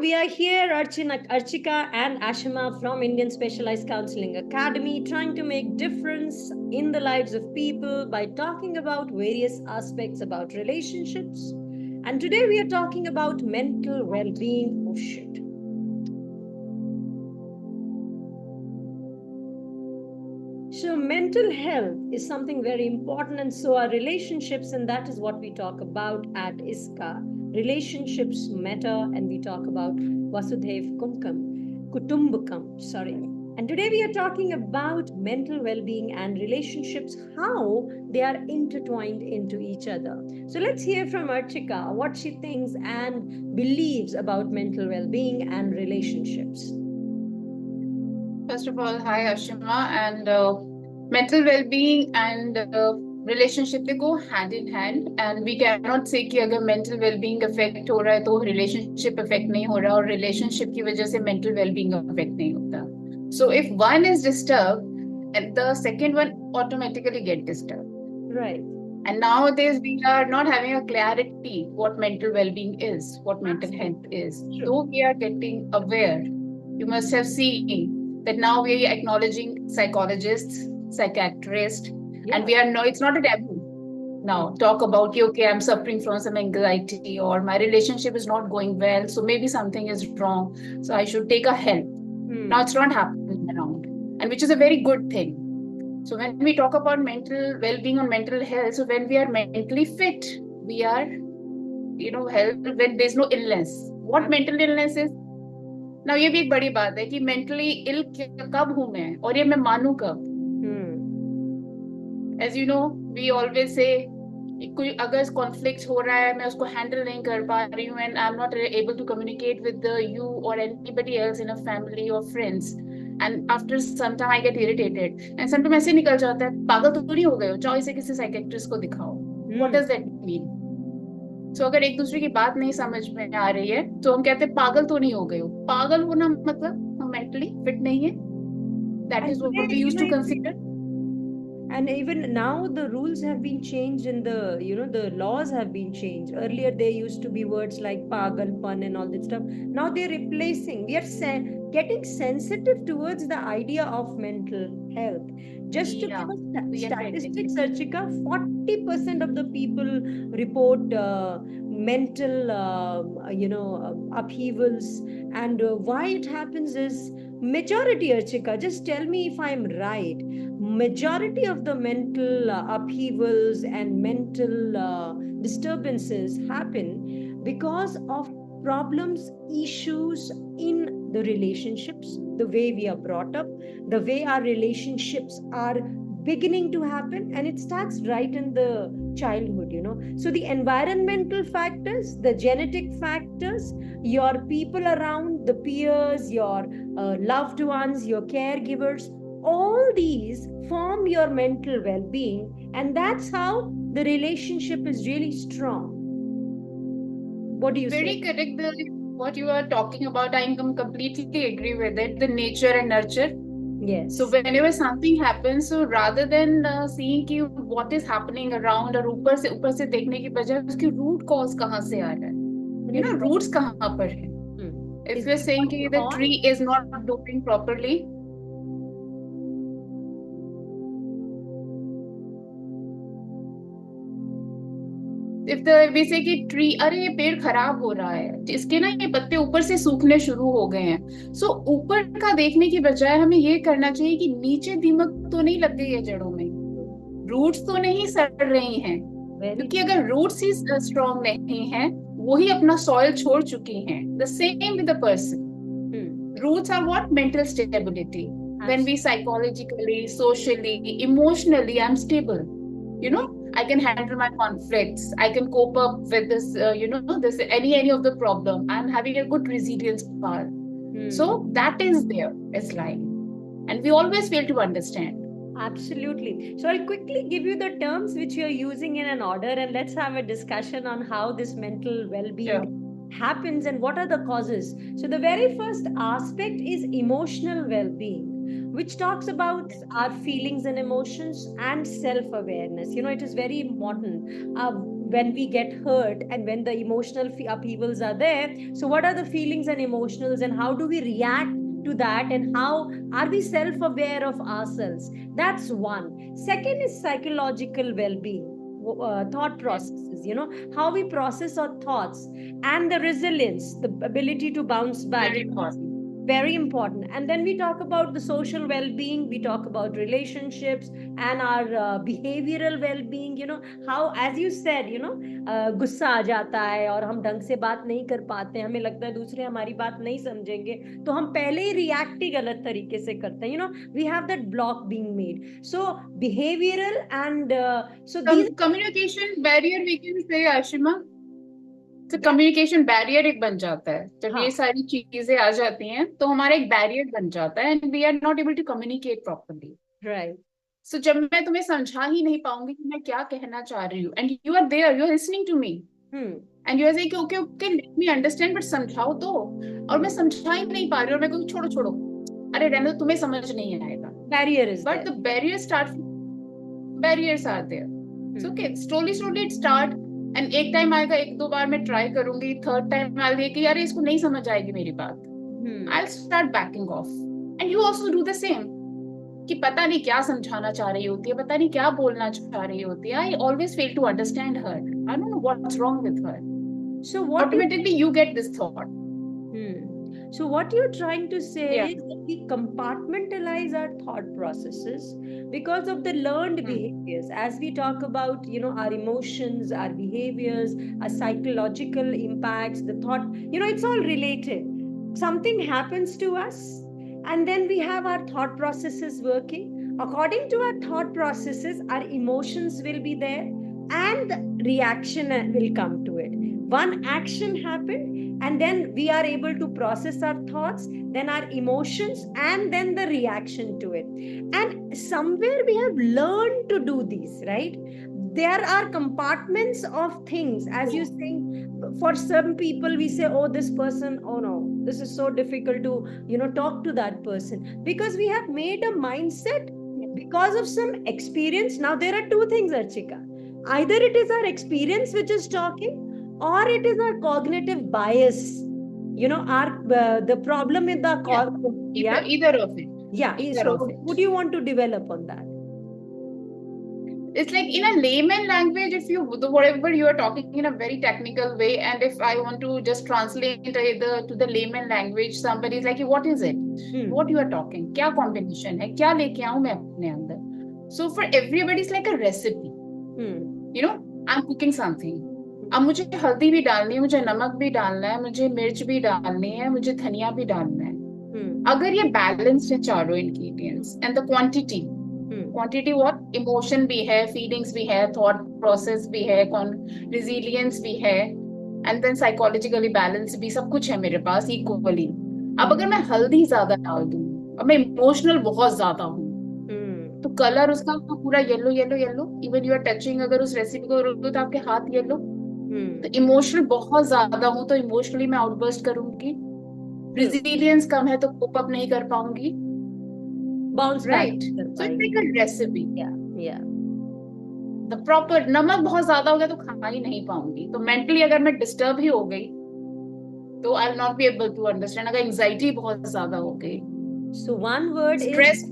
we are here, Archika and Ashima from Indian Specialized Counseling Academy, trying to make difference in the lives of people by talking about various aspects about relationships. And today we are talking about mental well-being. Oh shit. So mental health is something very important, and so are relationships, and that is what we talk about at ISKA. Relationships matter, and we talk about Vasudhaiv Kutumbakam, sorry. And today we are talking about mental well-being and relationships, how they are intertwined into each other. So let's hear from Archika what she thinks and believes about mental well-being and relationships. First of all, hi Ashima, and mental well-being and relationship they go hand in hand, and we cannot say कि अगर mental well-being affect हो रहा है तो relationship affect नहीं हो रहा और relationship की वजह से mental well-being affect नहीं होता. So if one is disturbed, and the second one automatically get disturbed. Right. And nowadays we are not having a clarity what mental well-being is, what mental health is. Though we are getting aware, you must have seen that now we are acknowledging psychologists, psychiatrists, and we are it's not a taboo now. Talk about okay, I'm suffering from some anxiety or my relationship is not going well, so maybe something is wrong, so I should take a help. Now it's not happening around, and which is a very good thing. So when we talk about mental well-being or mental health, so when we are mentally fit, we are, health when there's no illness. What mental illness is? Now ये भी एक बड़ी बात है कि mentally ill कब हूँ मैं और ये मैं मानूं कब? As you know, we always say कोई अगर conflict हो रहा है मैं उसको handle नहीं कर पा रही हूँ and I'm not able to communicate with you or anybody else in a family or friends. And after some time I get irritated and sometimes ऐसे निकल जाता है पागल तो नहीं हो गए हो, जाओ इसे किसी साइकेट्रिस्ट को दिखाओ. What does that mean? So अगर एक दूसरे की बात नहीं समझ में आ रही है तो हम कहते हैं पागल तो नहीं हो गए हो. पागल होना मतलब हम मेंटली फिट नहीं है. That is what we used to consider. And even now the rules have been changed and the laws have been changed. Earlier there used to be words like pagal, pun and all that stuff. Now they're replacing. We are getting sensitive towards the idea of mental health. Just to give us statistics, Archika, 40% of the people report mental upheavals, and why it happens is majority, Archika, just tell me if I'm right, majority of the mental upheavals and mental disturbances happen because of problems, issues in the relationships, the way we are brought up, the way our relationships are beginning to happen, and it starts right in the childhood. So the environmental factors, the genetic factors, your people around, the peers, your loved ones, your caregivers, all these form your mental well-being, and that's how the relationship is really strong. What do you say? Very correct. What you are talking about, I completely agree with it. The nature and nurture. Yes. So whenever something happens, so rather than seeing कि what is happening around और ऊपर से देखने की बजाय उसकी root cause कहाँ से आ रहा है, roots कहाँ पर है. If we're saying कि the tree is not doing properly, if we say कि ट्री, अरे ये पेड़ खराब हो रहा है, इसके ना ये पत्ते ऊपर से सूखने शुरू हो गए हैं, सो ऊपर का देखने की बजाय हमें ये करना चाहिए कि नीचे दीमक तो नहीं लग गई है जड़ों में, रूट्स तो नहीं सड़ रही हैं, क्योंकि अगर रूट्स ही स्ट्रॉन्ग नहीं है, वही अपना सॉइल छोड़ चुकी हैं. The same with the person. Roots are what? Mental stability. When we psychologically, socially, emotionally, I'm stable. I can handle my conflicts. I can cope up with this, this any of the problem. I'm having a good resilience power. So that is there. It's like, and we always fail to understand. Absolutely. So I'll quickly give you the terms which you're using in an order, and let's have a discussion on how this mental well-being happens and what are the causes. So the very first aspect is emotional well-being, which talks about our feelings and emotions and self-awareness. It is very important. when we get hurt and when the emotional upheavals are there, so what are the feelings and emotionals, and how do we react to that, and how are we self-aware of ourselves? That's one. Second is psychological well-being, thought processes, how we process our thoughts, and the resilience, the ability to bounce back. Very important. Very important. And then we talk about the social well-being, we talk about relationships and our behavioral well-being, how, as you said, गुस्सा आ जाता है और हम ढंग से बात नहीं कर पाते, हमें लगता है दूसरे हमारी बात नहीं समझेंगे, तो हम पहले ही रिएक्ट ही गलत तरीके से करते हैं, we have that block being made. So behavioral and so these communication barrier we can say, Ashima. तो कम्युनिकेशन बैरियर एक बन जाता है जब ये सारी चीजें आ जाती हैं, तो हमारा एक बैरियर बन जाता है, and we are not able to communicate properly. Right. So जब मैं तुम्हें समझा ही नहीं पाऊंगी कि मैं क्या कहना चाह रही हूँ, and you are there, you are listening to me, and you are saying okay okay let me understand, but समझाओ तो, और मैं समझा ही नहीं पा रही हूँ, और मैं कहूँ छोड़ो छोड़ो, अरे रहने दो, तुम्हें समझ नहीं आएगा. Barrier is but the barriers are there. So okay, slowly it start, and एक टाइम आएगा, एक दो बार मैं ट्राई करूंगी, थर्ड टाइम आएगा कि यार इसको नहीं समझ आएगी मेरी बात, I will start banking of. And you also do the same, कि पता नहीं क्या समझाना चाह रही होती है, पता नहीं क्या बोलना चाह रही होती है. I always fail to understand her, I don't know what's wrong with her. So what automatically you get this thought. So what you're trying to say is that we compartmentalize our thought processes because of the learned behaviors. As we talk about, our emotions, our behaviors, our psychological impacts, the thought, it's all related. Something happens to us, and then we have our thought processes working. According to our thought processes, our emotions will be there, and the reaction will come to it. One action happened, and then we are able to process our thoughts, then our emotions, and then the reaction to it. And somewhere we have learned to do these, right? There are compartments of things, as you saying. For some people we say, oh, this person, oh no, this is so difficult to talk to that person, because we have made a mindset because of some experience. Now there are two things, Archika. Either it is our experience which is talking, or it is our cognitive bias, the problem with the either of it. Would you want to develop on that? It's like, in a layman language, if you whatever you are talking in a very technical way, and if I want to just translate to the layman language, somebody is like, what is it? What you are talking? क्या combination है? क्या लेके आऊँ मैं अपने अंदर? So for everybody, it's like a recipe. I'm cooking something. अब मुझे हल्दी भी डालनी है, मुझे नमक भी डालना है, मुझे मिर्च भी डालनी है, मुझे धनिया भी डालना है. अगर ये बैलेंस्ड है चारों ingredients, and the quantity what, emotion भी है, फीलिंग्स भी है, थॉट प्रोसेस भी है, रेजिलियंस भी है, एंड देन साइकोलॉजिकली बैलेंस भी, सब कुछ है मेरे पास इक्वली. अब अगर मैं हल्दी ज्यादा डाल दूं, अब मैं इमोशनल बहुत ज्यादा हूँ, तो कलर उसका पूरा yellow yellow yellow, even you are touching, अगर उस रेसिपी को रोक दो तो आपके हाथ येलो. तो इमोशनल बहुत ज्यादा हूं, तो इमोशनली मैं आउटबर्स्ट करूंगी. रेजिलियंस कम है तो कोप अप नहीं कर पाऊंगी. Bounce right. So it's like a recipe. या द प्रॉपर. नमक बहुत ज्यादा हो गया तो खा ही नहीं पाऊंगी. तो मेंटली अगर मैं डिस्टर्ब ही हो गई तो I will not be able to understand. अगर एंजाइटी बहुत ज्यादा हो गई, so one word is stress,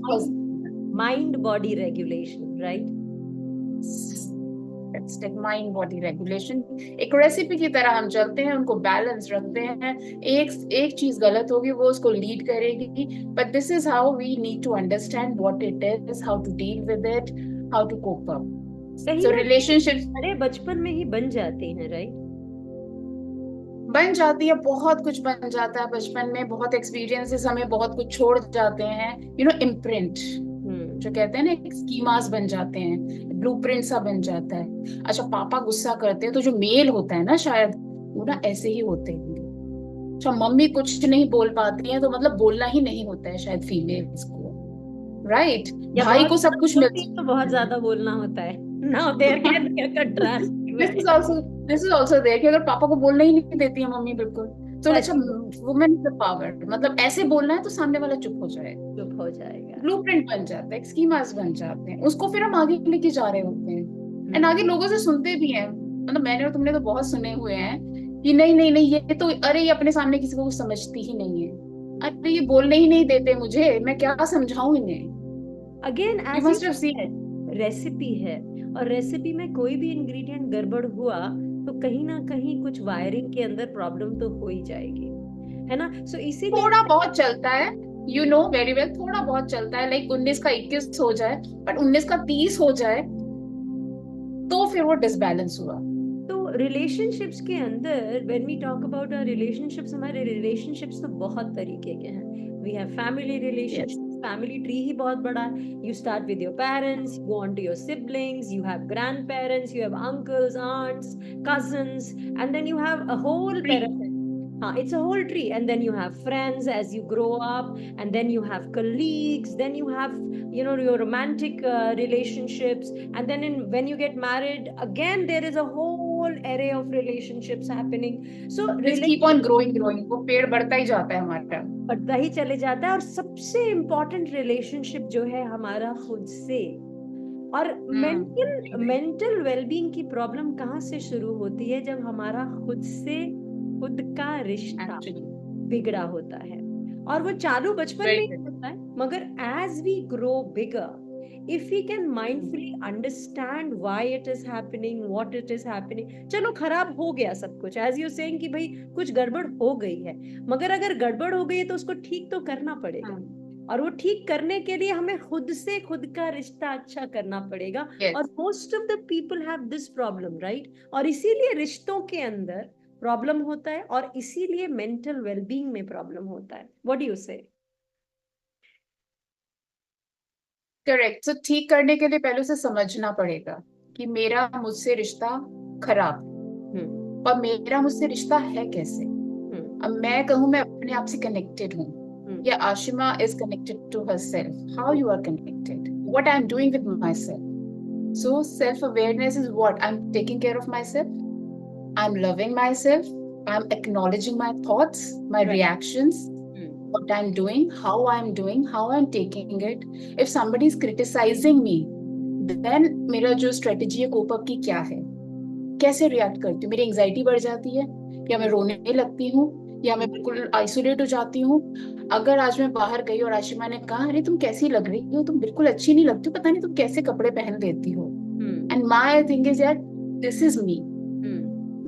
mind body regulation, right? It's like mind body regulation. एक रेसिपी की तरह हम चलते हैं, उनको बैलेंस रखते हैं. एक चीज गलत होगी वो उसको लीड करेगी. But this is how we need to understand what it is, how to deal with it, how to cope up. So relationships अरे बचपन में ही बन जाते हैं, right? बन जाती है, बहुत कुछ बन जाता है बचपन में. बहुत एक्सपीरियंसेस हमें बहुत कुछ छोड़ जाते हैं. इम्प्रिंट जो कहते हैं ना, स्कीमास बन जाते हैं, ब्लूप्रिंट सा बन जाता है. अच्छा, पापा गुस्सा करते हैं तो जो मेल होता है ना, शायद वो ना ऐसे ही होते हैं. अच्छा, मम्मी कुछ नहीं बोल पाती है तो मतलब बोलना ही नहीं होता है शायद फीमेल्स को, राइट? भाई को सब कुछ मिलता है तो बहुत ज्यादा बोलना होता है. Now there can be a contrast. This is also there कि अगर पापा को बोलना ही नहीं देती है मम्मी बिल्कुल, तो अच्छा, वुमेन इज द पावर, मतलब ऐसे बोलना है तो सामने वाला चुप हो जाएगा. ब्लूप्रिंट बन जाता है, स्कीमास बन जाते हैं. उसको फिर हम आगे लेके जा रहे होते हैं, एंड आगे लोगों से सुनते भी हैं. मतलब मैंने और तुमने तो बहुत सुने हुए हैं कि नहीं नहीं नहीं, ये तो अरे ये अपने सामने किसी को कुछ समझती ही नहीं है, अरे ये बोलने ही नहीं देते मुझे, मैं क्या समझाऊं इन्हें। Again you as must have seen. Recipe है, और रेसिपी में कोई भी इंग्रेडिएंट गड़बड़ हुआ तो कहीं ना कहीं कुछ वायरिंग के अंदर प्रॉब्लम तो हो ही जाएगी, है ना। सो इसीलिए थोड़ा बहुत चलता है, यू नो वेरी वेल, थोड़ा बहुत चलता है, लाइक 19 का 21 हो जाए, बट 19 का 30 हो जाए तो फिर वो डिसबैलेंस हुआ। तो रिलेशनशिप्स के अंदर when we talk about our relationships, हमारे रिलेशनशिप्स तो बहुत तरीके के हैं। We have family relationships, family tree ही बहुत बड़ा है। You start with your parents, you go on to your siblings, you have grandparents, you have uncles, aunts, cousins, and then you have a whole parent. It's a whole tree, and then you have friends as you grow up, and then you have colleagues, then you have, your romantic relationships, and then when you get married again there is a whole array of relationships happening. So Just keep on growing, वो पेड़ बढ़ता ही जाता है हमारा, बढ़ता ही चले जाता है। और सबसे इम्पोर्टेंट रिलेशनशिप जो है हमारा खुद से। और मेंटल वेलबींग की प्रॉब्लम कहाँ से शुरू होती है? जब हमारा खुद का रिश्ता बिगड़ा होता है। और वो चालू बचपन में ही होता है, मगर as we grow bigger, if we can mindfully understand why it is happening, what it is happening, चलो खराब हो गया सब कुछ, as you saying कि भाई कुछ गड़बड़ हो गई है, मगर अगर गड़बड़ हो गई है तो उसको ठीक तो करना पड़ेगा। और वो ठीक करने के लिए हमें खुद से खुद का रिश्ता अच्छा करना पड़ेगा। और most of the people have this problem, right. और इसीलिए रिश्तों के अंदर प्रॉब्लम होता है, और इसीलिए मेंटल वेलबींग में प्रॉब्लम होता है। व्हाट डू यू से? करेक्ट। तो ठीक करने के लिए पहले उसे समझना पड़ेगा कि मेरा मुझसे रिश्ता खराब, और मेरा मुझसे रिश्ता है कैसे। अब मैं कहूँ मैं अपने आप से कनेक्टेड हूँ, या Ashima is connected to herself, how you are connected, what I am doing with my self. So self awareness is what I am taking care of my self, I am loving my self, I am acknowledging my thoughts, my reactions, what I'm doing, how I'm doing, how I'm taking it. If somebody is criticizing me, then मेरा जो strategy है cope up की क्या है, कैसे react करती हूँ, मेरी एंजाइटी बढ़ जाती है, या मैं रोने लगती हूँ, या मैं बिल्कुल आइसोलेट हो जाती हूँ। अगर आज मैं बाहर गई और आशिमा ने कहा अरे तुम कैसी लग रही हो, तुम बिल्कुल अच्छी नहीं लगती हो, पता नहीं तुम कैसे कपड़े पहन लेती हो, एंड माय थिंग इज यार दिस इज मी,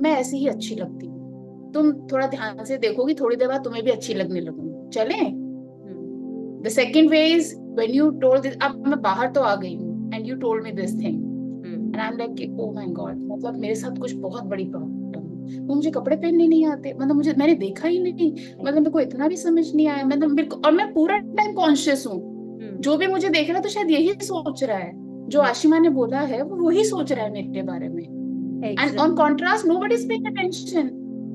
मैं ऐसे ही अच्छी लगती हूँ, तुम थोड़ा ध्यान से देखोगी थोड़ी देर बाद तुम्हें भी अच्छी लगने लगूंगी, चले। The second way is when you told this, अब मैं बाहर तो आ गई हूँ and you told me this thing and I'm like oh my god, मतलब मेरे साथ कुछ बहुत बड़ी प्रॉब्लम है, मुझे कपड़े पहनने नहीं आते, मतलब मैंने देखा ही नहीं, मतलब मेरे को इतना भी समझ नहीं आया, मतलब मेरे को, और मैं पूरा टाइम कॉन्शियस हूँ, जो भी मुझे देख रहा है तो शायद यही सोच रहा है, जो आशिमा ने बोला है वो वही सोच रहा है मेरे बारे में, and on contrast nobody is paying attention,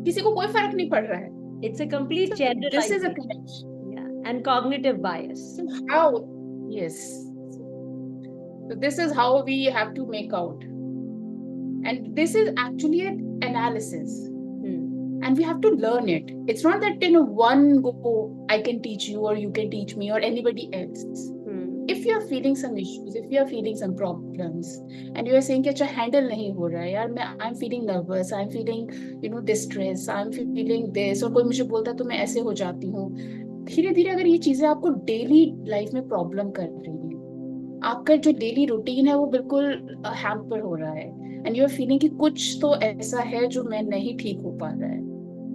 किसी को कोई फर्क नहीं पड़ रहा है। It's a complete generalization. This is a connection. Yeah, and cognitive bias. So how? Yes. So this is how we have to make out, and this is actually an analysis, and we have to learn it. It's not that in one go I can teach you, or you can teach me, or anybody else. If you are feeling some issues, if you are feeling some problems, and you are saying कि अच्छा handle नहीं हो रहा है यार, मैं I'm feeling nervous, I'm feeling distress, I'm feeling this, और कोई मुझे बोलता है तो मैं ऐसे हो जाती हूँ, धीरे धीरे अगर ये चीजें आपको डेली लाइफ में प्रॉब्लम कर रही हैं, आपका जो डेली रूटीन है वो बिल्कुल हैम्पर हो रहा है, एंड यू आर फीलिंग कि कुछ तो ऐसा है जो मैं नहीं ठीक हो पा रहा है,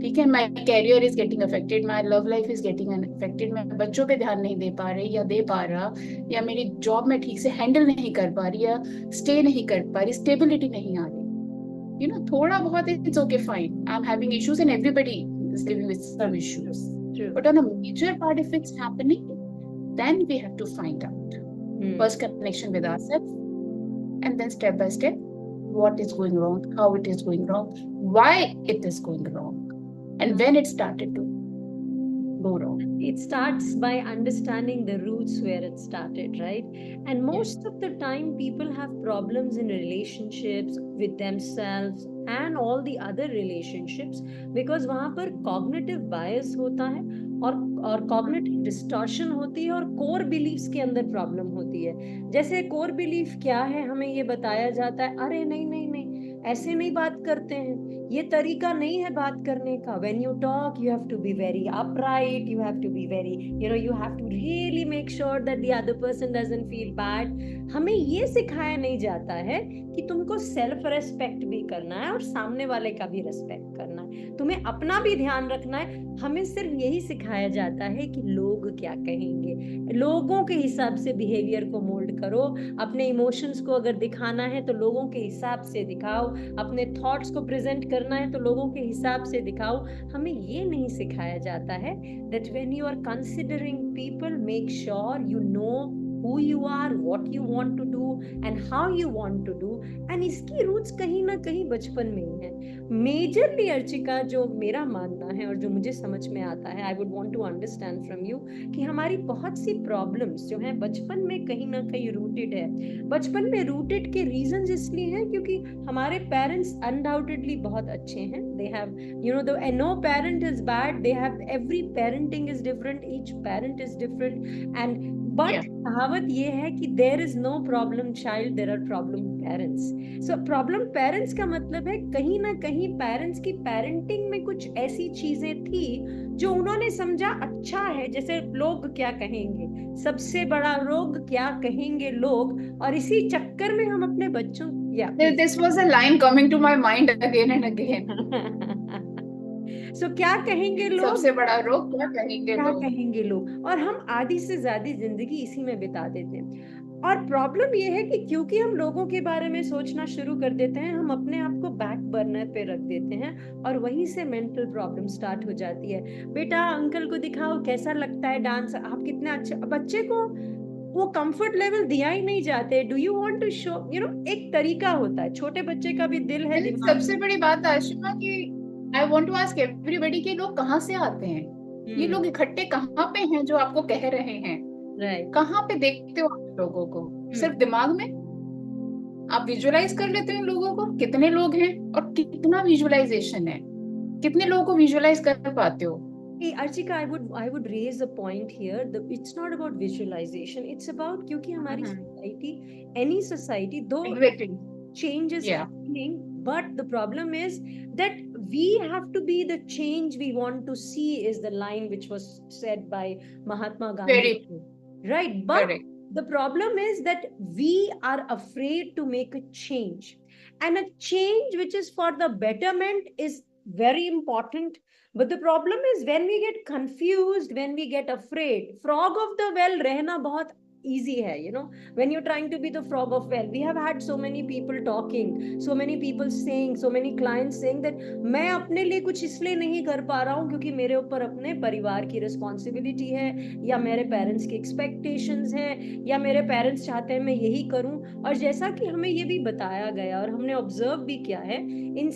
ठीक है, my career is getting affected, my love life is getting affected, मैं बच्चों पे ध्यान नहीं दे पा रही या दे पा रहा, या मेरी जॉब में ठीक से हैंडल नहीं कर पा रही, या स्टे नहीं कर पा रही, स्टेबिलिटी नहीं आ रही, थोड़ा बहुत it's okay fine, I am having issues and everybody is living with some issues, but on a major part if it's happening, then we have to find out first connection with ourself, and then step by step what is going wrong, how it is going wrong, why it is going wrong, and when it started to go wrong. It starts by understanding the roots where it started, right? And most of the time people have problems in relationships with themselves and all the other relationships because वहाँ पर cognitive bias होता है, और cognitive distortion होती है, और core beliefs के अंदर problem होती है। जैसे core belief क्या है, हमें ये बताया जाता है अरे नहीं नहीं नहीं ऐसे नहीं बात करते हैं, ये तरीका नहीं है बात करने का. When you talk, you have to be very upright, you have to be very, you have to really make sure that the other person doesn't feel bad. हमें ये सिखाया नहीं जाता है कि तुमको सेल्फ रेस्पेक्ट भी करना है और सामने वाले का भी रेस्पेक्ट करना है, तुम्हें अपना भी ध्यान रखना है. हमें सिर्फ यही सिखाया जाता है कि लोग क्या कहेंगे, लोगों के हिसाब से बिहेवियर को मोल्ड करो, अपने इमोशंस को अगर दिखाना है तो लोगों के हिसाब से दिखाओ, अपने थॉट्स को प्रेजेंट करना है तो लोगों के हिसाब से दिखाओ. हमें ये नहीं सिखाया जाता है that when you are considering people, make sure you know who you are, what you want to do and how you want to do. and इसकी रूट्स कहीं ना कहीं बचपन में ही है. मेजरली अर्चिका, जो मेरा मानना है और जो मुझे समझ में आता है, I would want to understand from you कि हमारी बहुत सी प्रॉब्लम्स जो हैं बचपन में कहीं ना कहीं रूटेड है. बचपन में रूटेड के रीजंस इसलिए हैं क्योंकि हमारे पेरेंट्स अनडाउटेडली बहुत अच्छे हैं. They have no parent is bad, they have, every parenting is different, each parent is different. and but कहावत ये है कि there is no problem child, there are problem parents. so problem parents का मतलब है कहीं ना कहीं पेरेंट्स की पेरेंटिंग में कुछ ऐसी चीजें थी जो उन्होंने समझा अच्छा है, जैसे लोग क्या कहेंगे, सबसे बड़ा रोग क्या कहेंगे लोग, और इसी चक्कर में हम अपने बच्चों This was a line coming to my mind again and again. So, क्या कहेंगे लोग, सबसे बड़ा रोग क्या कहेंगे लोग, और हम आधी से ज्यादा जिंदगी इसी में बिता देते हैं. और प्रॉब्लम ये है कि क्योंकि हम लोगों के बारे में सोचना शुरू कर देते हैं, हम अपने आप को बैक बर्नर पे रख देते हैं और वहीं से मेंटल प्रॉब्लम स्टार्ट हो जाती है. बेटा अंकल को दिखाओ कैसा लगता है डांस, आप कितने अच्छे. बच्चे को वो कंफर्ट लेवल दिया ही नहीं जाते. Do you want to show, एक तरीका होता है, छोटे बच्चे का भी दिल है. सबसे बड़ी बात आशिमा की I want to ask everybody कि लोग कहाँ से आते हैं, ये लोग इकट्ठे कहाँ पे हैं जो आपको कह रहे हैं, कहाँ पे देखते हो आप लोगों को? सिर्फ दिमाग में आप विजुअलाइज कर लेते हो इन लोगों को? कितने लोग हैं और कितना विजुअलाइजेशन है, कितने लोगों को विजुअलाइज कर पाते हो? Hey, Archika, I would raise a point here. It's not about visualization. It's about क्योंकि हमारी society, any society, though change is happening, but the problem is that we have to be the change we want to see, is the line which was said by Mahatma Gandhi. Right, but the problem is that we are afraid to make a change, and a change which is for the betterment is very important. But the problem is when we get confused, when we get afraid, frog of the well रहना बहुत easy है, when you're trying to be the frog of well. We have had so many people talking, so many people saying, so many clients saying that मैं अपने लिए कुछ इसलिए नहीं कर पा रहा हूँ क्योंकि मेरे ऊपर अपने परिवार की रिस्पॉन्सिबिलिटी है, या मेरे पेरेंट्स की एक्सपेक्टेशंस हैं, या मेरे पेरेंट्स चाहते हैं मैं यही करूँ. और जैसा कि हमें ये भी बताया गया और हमने ऑब्जर्व भी किया है, इन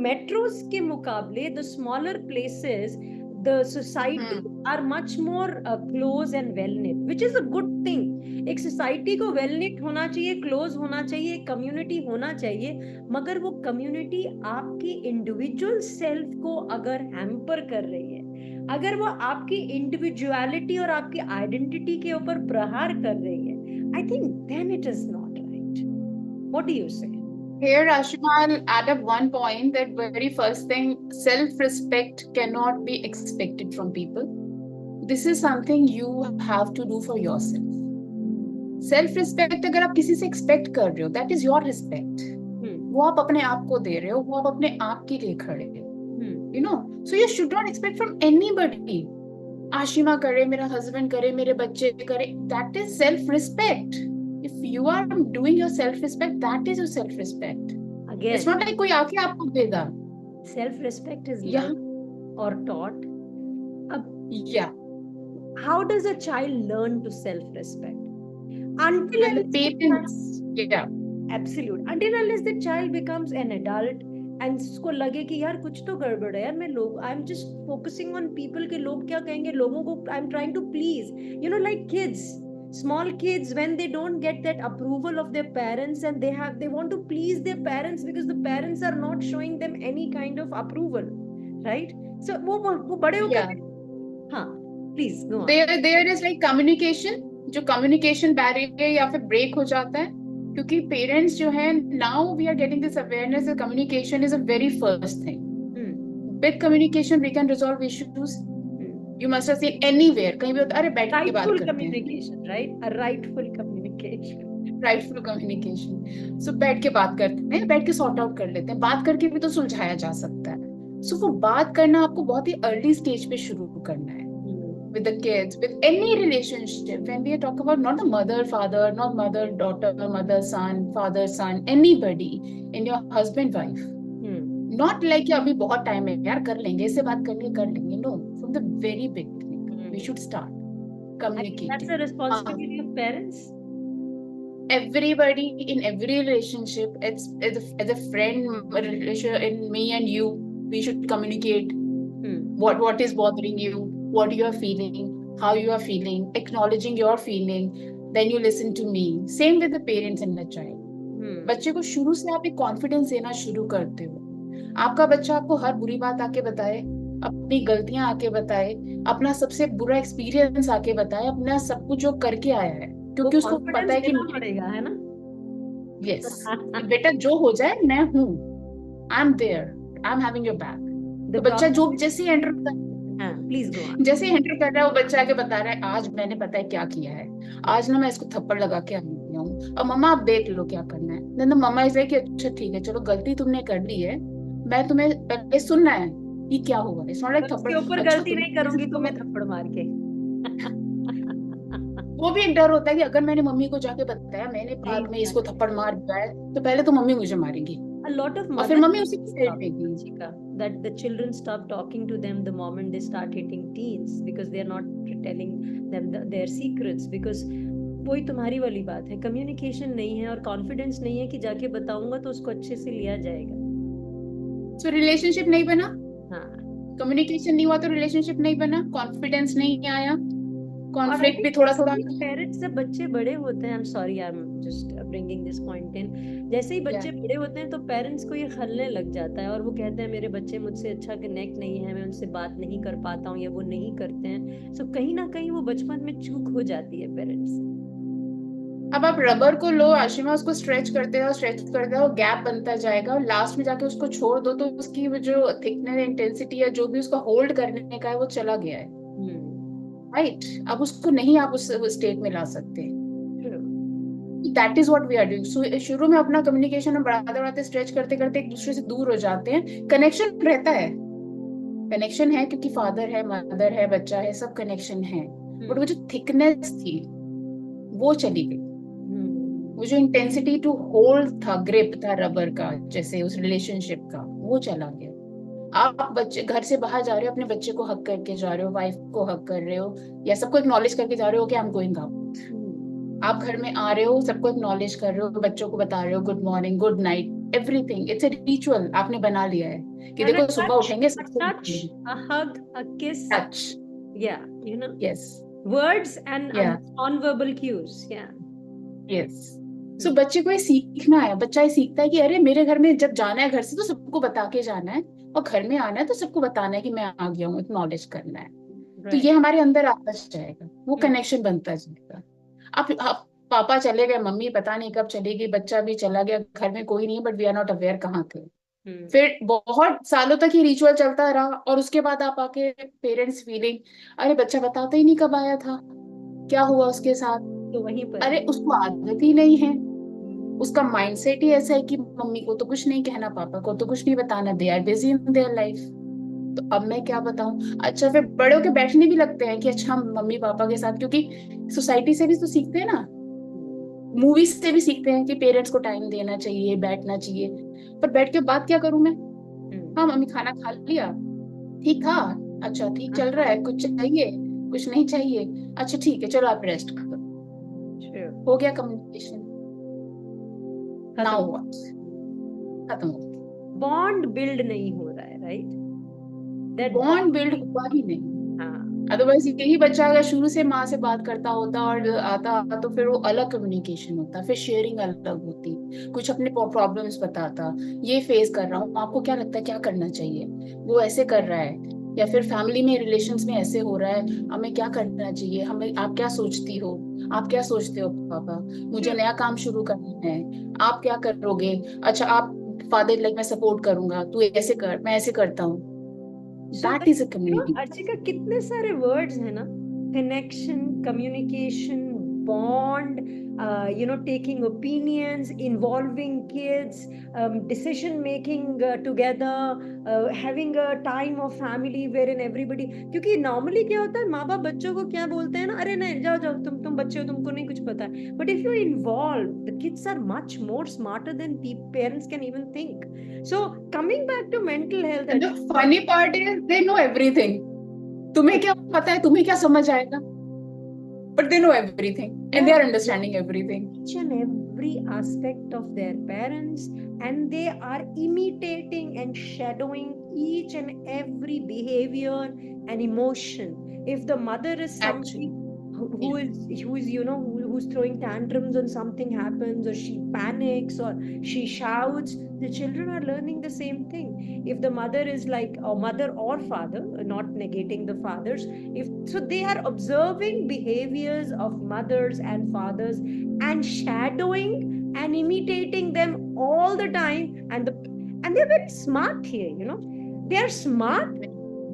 मेट्रोस के मुकाबले the smaller places, the society are much more close and well knit, which is a good thing. एक society को well knit होना चाहिए, close होना चाहिए, community होना चाहिए, मगर वो community आपकी individual self को अगर hamper कर रही है, अगर वो आपकी individuality और आपकी identity के ऊपर प्रहार कर रही है, I think then it is not right. What do you say? Here, Ashima, I'll add up one point, that very first thing, self-respect cannot be expected from people. This is something you have to do for yourself. Self-respect अगर आप किसी से expect कर रहे हो, that is your respect. वो आप अपने आप को दे रहे हो, वो आप अपने आप के लिए खड़े हो. So you should not expect from anybody. Ashima करे, मेरा husband करे, मेरे बच्चे करे, that is self-respect. If you are doing your self-respect, that is your self-respect. Again, it's not like कोई आके आपको देगा. Self-respect is learned or taught. How does a child learn to self-respect? Until parents, absolute. Until unless the child becomes an adult and उसको लगे कि यार कुछ तो गड़बड़ है यार, मैं I'm just focusing on people के लोग क्या कहेंगे, लोगों को I'm trying to please. Like kids. Small kids, when they don't get that approval of their parents and they want to please their parents because the parents are not showing them any kind of approval, right? So वो बड़े हो गए. हाँ, please go on. There is like communication, जो communication barrier या फिर break हो जाता है, क्योंकि पेरेंट्स जो है, now we are getting this awareness that communication is a very first thing. With communication we can resolve issues. You must have seen anywhere, कहीं भी होता है, अरे बैठ के बात Rightful करते हैं. communication, right? A rightful communication. Rightful communication. So बैठ के बात करते हैं, बैठ के सॉर्ट आउट कर लेते हैं. बात करके भी तो सुलझाया जा सकता है. सो वो बात करना आपको बहुत ही अर्ली स्टेज पे शुरू करना है. With the kids, with any relationship, when we talk about not the mother father, not mother daughter, mother son, father son, anybody in your husband wife, not like कि अभी बहुत टाइम है यार, कर लेंगे, इससे बात करनी है, कर लेंगे. No, from the very beginning we should start communicating. That's a responsibility of parents. Everybody in every relationship, it's as a friend relation, in me and you, we should communicate. What is bothering you, what you are feeling, how you are feeling, acknowledging your feeling, then you listen to me. Same with the parents and the child. बच्चे को शुरू से आप एक confidence देना शुरू करते हो. आपका बच्चा आपको हर बुरी बात आके बताए, अपनी गलतियां आके बताए, अपना सबसे बुरा एक्सपीरियंस आके बताए, अपना सब कुछ जो करके आया है, क्योंकि उसको पता है कि पड़ेगा, है ना. यस, बेटा जो हो जाए मैं हूँ, I am there, I am having your back. तो बच्चा जो जैसे एंटर प्लीज गो, जैसे एंटर कर रहा है, वो बच्चा आके बता रहा है, आज मैंने पता है क्या किया है, आज ना मैं इसको थप्पड़ लगा के आई हूँ, और मम्मा आप देख लो क्या करना है. देन मम्मा इज लाइक, अच्छा ठीक है, चलो गलती तुमने कर ली है, मैं तुम्हें पहले सुनना है कि क्या हुआ. इट्स नॉट लाइक थप्पड़, ऊपर गलती नहीं करूंगी तो मैं थप्पड़ मार के. वो भी एक डर होता है कि अगर मैंने मम्मी को जाके बताया मैंने पार्क में इसको थप्पड़ मार दिया है, तो पहले तो मम्मी मुझे मारेगी. A lot of और फिर मम्मी उसी की साइड लेगी. That the children stop talking to them the moment they start hitting teens, because they are not telling them their secrets, because वही तुम्हारी वाली बात है, कम्युनिकेशन नहीं है और कॉन्फिडेंस नहीं है कि जाके बताऊंगा तो उसको अच्छे से लिया जाएगा. So रिलेशनशिप नहीं बना. हाँ, कम्युनिकेशन नहीं हुआ तो रिलेशनशिप नहीं बना, कॉन्फिडेंस नहीं आया, कॉन्फ्लिक्ट भी थोड़ा थोड़ा. पेरेंट्स जब बच्चे बड़े होते हैं, I am sorry, I am just bringing this point in, जैसे ही बच्चे बड़े होते हैं तो पेरेंट्स को ये खलने लग जाता है और वो कहते हैं मेरे बच्चे मुझसे अच्छा कनेक्ट नहीं है, मैं उनसे बात नहीं कर पाता हूँ, या वो नहीं करते हैं. सो कहीं ना कहीं वो बचपन में चूक हो जाती है पेरेंट्स. अब आप रबर को लो आशिमा, उसको स्ट्रेच करते हो, गैप बनता जाएगा, और लास्ट में जाके उसको छोड़ दो तो उसकी जो थिकनेस, इंटेंसिटी है, जो भी उसका होल्ड करने का है, वो चला गया है. राइट, अब उसको नहीं आप उस स्टेट में ला सकते. That is what we are doing. शुरू में अपना कम्युनिकेशन में बढ़ाते स्ट्रेच करते करते एक दूसरे से दूर हो जाते हैं. कनेक्शन रहता है, कनेक्शन है, क्योंकि फादर है, मदर है, बच्चा है, सब कनेक्शन है. बट वो जो थिकनेस थी वो चली गई. वो जो इंटेंसिटी टू होल्ड था, ग्रिप था रबर का, जैसे उस रिलेशनशिप का, वो चला गया. आप बच्चे घर से बाहर जा रहे हो, अपने बच्चे को हक करके जा रहे हो, वाइफ को हक कर रहे हो, या सबको एक्नॉलेज करके जा रहे हो कि आई एम गोइंग आउट. आप घर में आ रहे हो, सबको एक्नॉलेज कर रहे हो, बच्चों को बता रहे हो good morning, good night, everything. It's a ritual आपने बना लिया है कि देखो सुबह उठेंगे सबको a hug, a kiss, touch, yeah, you know, yes, words and non-verbal cues, yes. सो बच्चे को ये सीखना है, बच्चा ये सीखता है कि अरे मेरे घर में जब जाना है घर से तो सबको बता के जाना है, और घर में आना है तो सबको बताना है कि मैं आ गया हूँ, एक्नॉलेज करना है. तो ये हमारे अंदर आता जाएगा, वो कनेक्शन बनता जाएगा. आप पापा चले गए, मम्मी पता नहीं कब चली गई, बच्चा भी चला गया, घर में कोई नहीं है, but we are not aware कहाँ थे. फिर बहुत सालों तक ये रिचुअल चलता रहा, और उसके बाद आप आके पेरेंट्स फीलिंग, अरे बच्चा बताता ही नहीं कब आया था, क्या हुआ उसके साथ. तो वहीं पर अरे उसको आदत ही नहीं है, उसका माइंडसेट ही ऐसा है कि मम्मी को तो कुछ नहीं कहना, पापा को तो कुछ नहीं बताना, they are busy in their life, तो अब मैं क्या बताऊं. अच्छा, फिर बड़े होके बैठने भी लगते हैं कि अच्छा हम मम्मी पापा के साथ, क्योंकि सोसाइटी से भी तो सीखते हैं ना, मूवीज से भी सीखते हैं कि पेरेंट्स को टाइम देना चाहिए, बैठना चाहिए. पर बैठ के बात क्या करूं मैं. हाँ मम्मी खाना खा लिया, ठीक था, अच्छा ठीक चल रहा है, कुछ चाहिए, कुछ नहीं चाहिए, अच्छा ठीक है चलो आप रेस्ट करो, हो गया कम्युनिकेशन. नाउ व्हाट, खत्म हो गया. बॉन्ड बिल्ड नहीं हो रहा है, राइट. दैट बॉन्ड बिल्ड हुआ ही नहीं. अदरवाइज यही बच्चा अगर शुरू से माँ से बात करता होता और आता तो फिर वो अलग कम्युनिकेशन होता, फिर शेयरिंग अलग होती, कुछ अपने प्रॉब्लम्स बताता, ये फेस कर रहा हूँ, आपको क्या लगता है क्या करना चाहिए, वो ऐसे कर रहा है, या फिर फैमिली में रिलेशंस में ऐसे हो रहा है, हमें क्या करना चाहिए, हमें आप क्या सोचती हो, आप क्या सोचते हो पापा, मुझे नया काम शुरू करना है, आप क्या करोगे, अच्छा आप फादर लाइक मैं सपोर्ट करूंगा, तू ऐसे कर, मैं ऐसे करता हूँ. That is a community. Archika, कितने सारे वर्ड्स है ना, connection, communication, bond, taking opinions, involving kids, decision making together, having a time of family wherein everybody, क्योंकि नॉर्मली क्या होता है, माँ बाप बच्चों को क्या बोलते हैं ना, अरे नहीं जाओ जाओ, तुम बच्चे हो, तुमको नहीं कुछ पता है. But if you involve, the kids are much more smarter than parents can even think. So coming back to mental health, And the funny part is they know everything. तुम्हें क्या पता है, तुम्हें क्या समझ आएगा, but they know everything and they are understanding everything. Each and every aspect of their parents, and they are imitating and shadowing each and every behavior and emotion. If the mother is something who is who's throwing tantrums when something happens, or she panics or she shouts, the children are learning the same thing. If the mother is like a mother or father, not negating the fathers, if so, they are observing behaviors of mothers and fathers and shadowing and imitating them all the time. And they're very smart here, they are smart,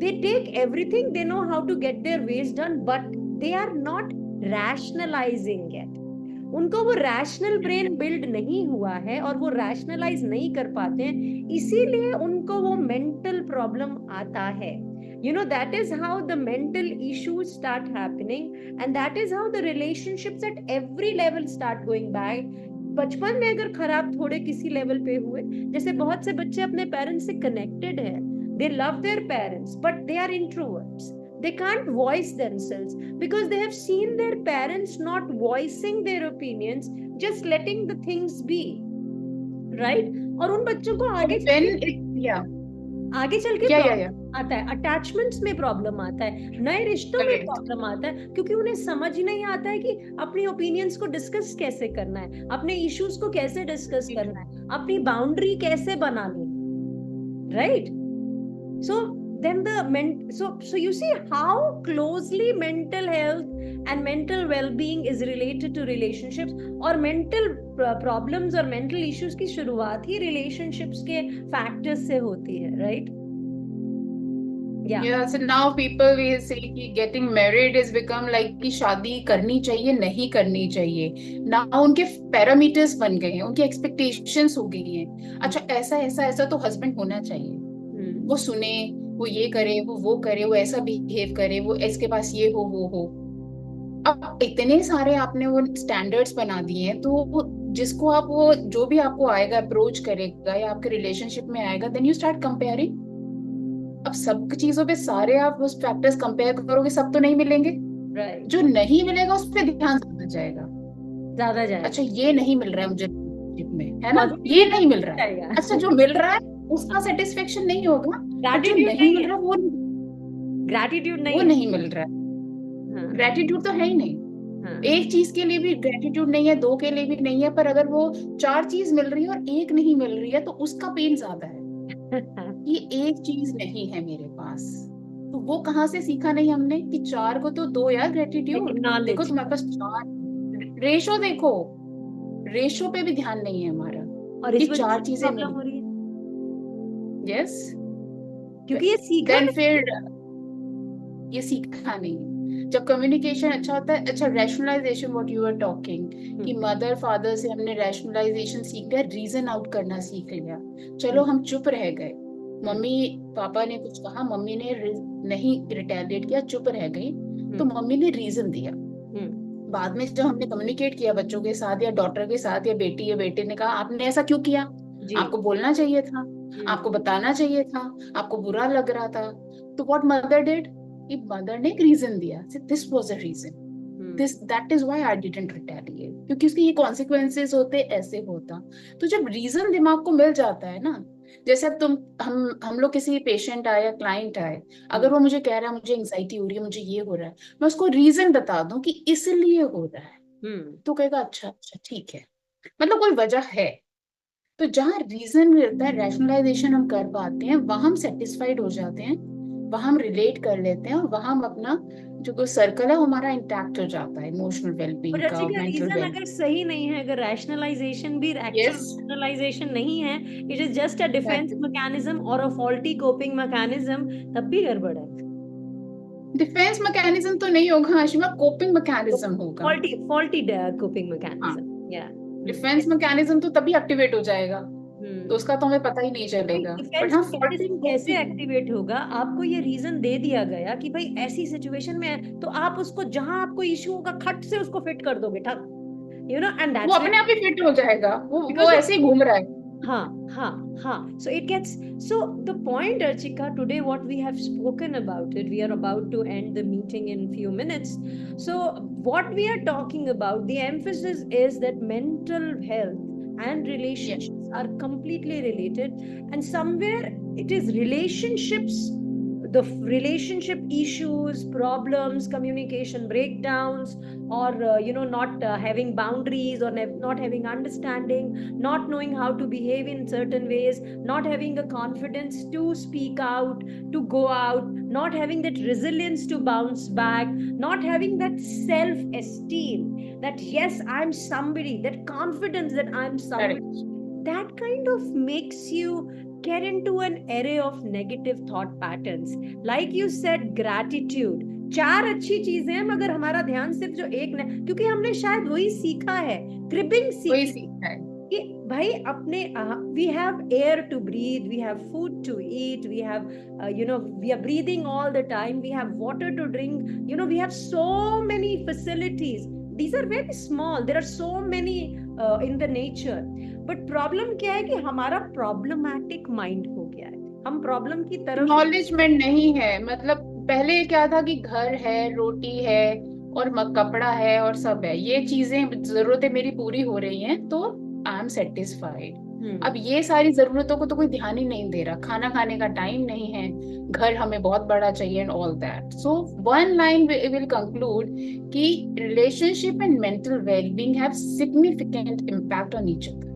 they take everything, they know how to get their ways done, but they are not rationalizing it. उनको वो rational brain build नहीं हुआ है और वो rationalise नहीं कर पाते हैं, इसीलिए उनको वो मेंटल प्रॉब्लम आता है. That is how the mental issues start happening, and that is how the relationships at every level start going bad. बचपन में अगर खराब थोड़े किसी लेवल पे हुए, जैसे बहुत से बच्चे अपने पेरेंट्स से कनेक्टेड है, they love their parents, but they are introverts. They can't voice themselves because they have seen their parents not voicing their opinions, just letting the things be, right? और उन बच्चों को आगे चल के आता है, अटैचमेंट्स में प्रॉब्लम आता है, नए रिश्तों में प्रॉब्लम आता है, क्योंकि उन्हें समझ नहीं आता है कि अपनी ओपिनियंस को डिस्कस कैसे करना है, अपने इश्यूज को कैसे डिस्कस करना है, अपनी बाउंड्री कैसे बनानी, right? So then so you see how closely mental health and mental well-being is related to relationships, और mental problems और mental issues की शुरुआत ही relationships के factors से होती है, right? Yeah, so now people will say कि getting married is become like कि शादी करनी चाहिए नहीं करनी चाहिए. Now उनके पैरामीटर्स बन गए हैं, उनकी एक्सपेक्टेशंस हो गई हैं. अच्छा ऐसा ऐसा ऐसा तो हस्बैंड होना चाहिए, वो सुने, वो ये करे, वो करे, वो ऐसा बिहेव करे, वो इसके पास ये हो वो हो. अब इतने सारे आपने वो स्टैंडर्ड्स बना दिए हैं, तो जिसको आप वो जो भी आपको आएगा अप्रोच करेगा या आपके रिलेशनशिप में आएगा, देन यू स्टार्ट कंपेयरिंग. अब सब चीजों पे सारे आप उस फैक्टर्स कंपेयर करोगे, सब तो नहीं मिलेंगे, जो नहीं मिलेगा उस पर ध्यान ज्यादा जाएगा. अच्छा ये नहीं मिल रहा है मुझे में, है ना, ये नहीं मिल रहा है, अच्छा जो मिल रहा है उसका सेटिस्फेक्शन नहीं होगा, जो नहीं मिल रहा वो ग्रैटिट्यूड नहीं मिल रहा है. ग्रैटिट्यूड तो है ही नहीं. एक चीज के लिए भी ग्रैटिट्यूड नहीं है, दो के लिए भी नहीं है, पर अगर वो 4 चीज मिल रही है और एक नहीं मिल रही है तो उसका पेन ज्यादा है. ये एक चीज नहीं है मेरे पास, तो वो कहाँ से सीखा नहीं हमने कि 4 को तो 2 यार ग्रेटिट्यूड. देखो तुम्हारे पास 4, रेशो देखो, रेशो पे भी ध्यान नहीं है हमारा, और ये 4 चीजें मिल रही है. यस, क्योंकि ये सीखा फिर ये सीखा नहीं. जब कम्युनिकेशन अच्छा होता है, अच्छा rationalisation, what you are talking, कि मदर फादर से हमने रैशनलाइजेशन सीख लिया, रीजन आउट करना सीख लिया. चलो हम चुप रह गए, मम्मी पापा ने कुछ कहा, मम्मी ने नहीं रिटेलिएट किया, चुप रह गई, तो मम्मी ने रीजन दिया. बाद में जब हमने कम्युनिकेट किया बच्चों के साथ या डॉटर के साथ या बेटी या बेटे ने कहा आपने ऐसा क्यों किया, आपको बोलना चाहिए था, आपको बताना चाहिए था, आपको बुरा लग रहा था. तो व्हाट मदर डिड, मदर ने एक रीजन दिया, this was a reason, this that is why I didn't retaliate, क्योंकि उसके ये कॉन्सिक्वेंसेस होते, ऐसे होता. तो जब रीजन दिमाग को मिल जाता है ना, जैसे अब हम लोग किसी पेशेंट आए या क्लाइंट आए, अगर वो मुझे कह रहा है मुझे एंजाइटी हो रही है, मुझे ये हो रहा है, मैं उसको रीजन बता दूं कि इसलिए हो रहा है, तो कहेगा अच्छा अच्छा ठीक है, मतलब कोई वजह है. तो जहाँ रीजन मिलता है, रैशनलाइजेशन हम कर पाते हैं, वहां हम सेटिस्फाइड हो जाते हैं वहां हम रिलेट कर लेते हैं और वहां हम अपना जो सर्कल है हमारा इंटैक्ट हो जाता है, इमोशनल और वेलबींग का, रचिका मेंटल रीजन वेल। अगर सही नहीं है, अगर रैशनलाइजेशन भी एक्चुअल यस, रैशनलाइजेशन नहीं है, it is just a defence mechanism और अ फॉल्टी कोपिंग मैकेनिज्म, तब भी गड़बड़ है। डिफेंस मैकेनिज्म तो नहीं होगा आशिमा, कोपिंग मैकेनिज्म होगा। फॉल्टी फॉल्टी कोपिंग हाँ, मैकेनिज्म, या डिफेंस मैकेनिज्म तो तभी एक्टिवेट हो जाएगा, तो उसका तो हमें पता ही नहीं चलेगा। बट डिफेंस हाँ, फॉल्टी मैकेनिज्म कैसे कोपिंग। एक्टिवेट होगा? आपको ये रीजन दे दिया गया कि भाई ऐसी सिचुएशन में है, तो आप उसको जहां आपको इश्यू होगा खट से उसको फिट कर दोगे, ठक, यू नो, एंड वो दैट्स अपने आप ही फिट हो जाएगा, वो बिकॉज ऐसे ही घूम रहा है। हाँ. So it gets, so the point, Archika, today what we have spoken about it, we are about to end the meeting in few minutes. So what we are talking about, the emphasis is that mental health and relationships are completely related, and somewhere it is relationships, the relationship issues, problems, communication breakdowns, or not having boundaries, or not having understanding, not knowing how to behave in certain ways, not having the confidence to speak out, to go out, not having that resilience to bounce back, not having that self esteem that yes, I'm somebody, that confidence that I'm somebody. That kind of makes you get into an array of negative thought patterns. Like you said, gratitude, चार अच्छी चीजें हैं, मगर हमारा ध्यान सिर्फ जो एक ने, क्योंकि हमने शायद वही सीखा है, क्रिपिंग वही सीखी सीखा है कि भाई अपने, we have air to breathe, we have food to eat, we have we are breathing all the time, we have water to drink, we have so many facilities, these are very small, there are so many in the nature, but problem क्या है कि हमारा problematic mind हो गया है, हम problem की तरफ, नॉलेजमेंट नहीं है। मतलब पहले क्या था कि घर है, रोटी है और कपड़ा है और सब है, ये चीजें जरूरतें मेरी पूरी हो रही हैं तो आई एम सेटिस्फाइड। अब ये सारी जरूरतों को तो कोई ध्यान ही नहीं दे रहा, खाना खाने का टाइम नहीं है, घर हमें बहुत बड़ा चाहिए and all that. So one line will conclude कि relationship and mental wellbeing have significant impact on each other.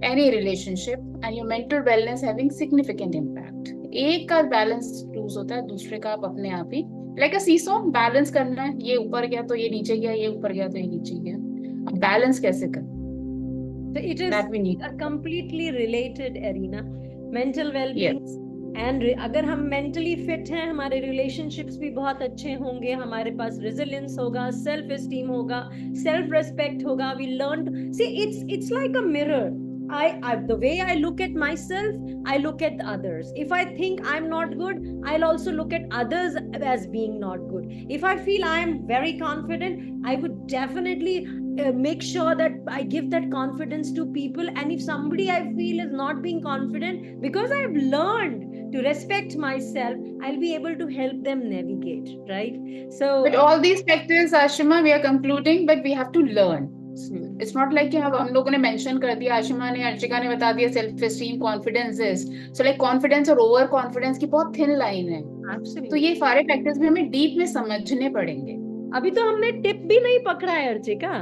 any relationship and your mental wellness having significant impact। एक का बैलेंस लूज होता है, दूसरे का आप अपने आप ही लाइक अ सीसो बैलेंस करना है, ये ऊपर गया तो ये नीचे गया, ये ऊपर गया तो ये नीचे गया, अब बैलेंस कैसे करना, so it is that we need a completely related arena, mental well-being। yes and अगर हम मेंटली फिट हैं, हमारे रिलेशनशिप्स भी बहुत अच्छे होंगे, हमारे पास रेजिलियंस होगा, सेल्फ एस्टीम होगा, सेल्फ रेस्पेक्ट होगा, we learn, see it's like a mirror, I the way I look at myself, I look at others. If I think I'm not good, I'll also look at others as being not good. If I feel I am very confident, I would definitely make sure that I give that confidence to people. And if somebody I feel is not being confident, because I've learned to respect myself, I'll be able to help them navigate, right? So but all these factors Ashima we are concluding, but we have to learn। It's not like कि अब हम लोगों ने mention कर दिया, आशिमा ने, अर्चिका ने बता दिया self esteem, confidence is, so like confidence और ओवर कॉन्फिडेंस की बहुत थिन लाइन है। Absolutely. तो ये सारे फैक्टर्स भी हमें डीप में समझने पड़ेंगे। अभी तो हमने टिप भी नहीं पकड़ा है अर्चिका,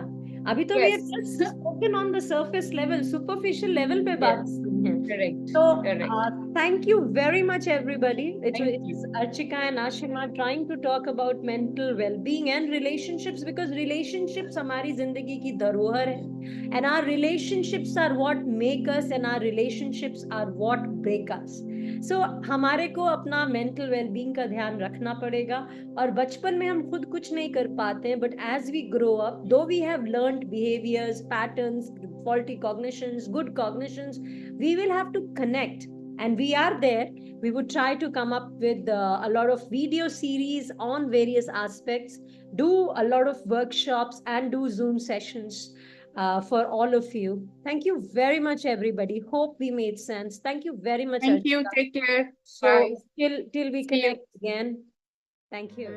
अभी तो we Yes. have just spoken on the surface level, superficial level पे बात Yes. की है। Correct. So Correct. thank you very much everybody. Thank you. It's Archika and Ashima trying to talk about mental well-being and relationships, because relationships हमारी जिंदगी की धरोहर है, and our relationships are what make us, and our relationships are what break us. So हमारे को अपना mental well-being का ध्यान रखना पड़ेगा, और बचपन में हम खुद कुछ नहीं कर पाते हैं, but as we grow up, though we have learned behaviors, patterns, faulty cognitions, good cognitions, we will have to connect, and we are there. We would try to come up with a lot of video series on various aspects, do a lot of workshops, and do Zoom sessions for all of you. Thank you very much everybody, hope we made sense. Thank you very much, Thank you. Archita. Take care. So Bye. till we See you. connect again, thank you.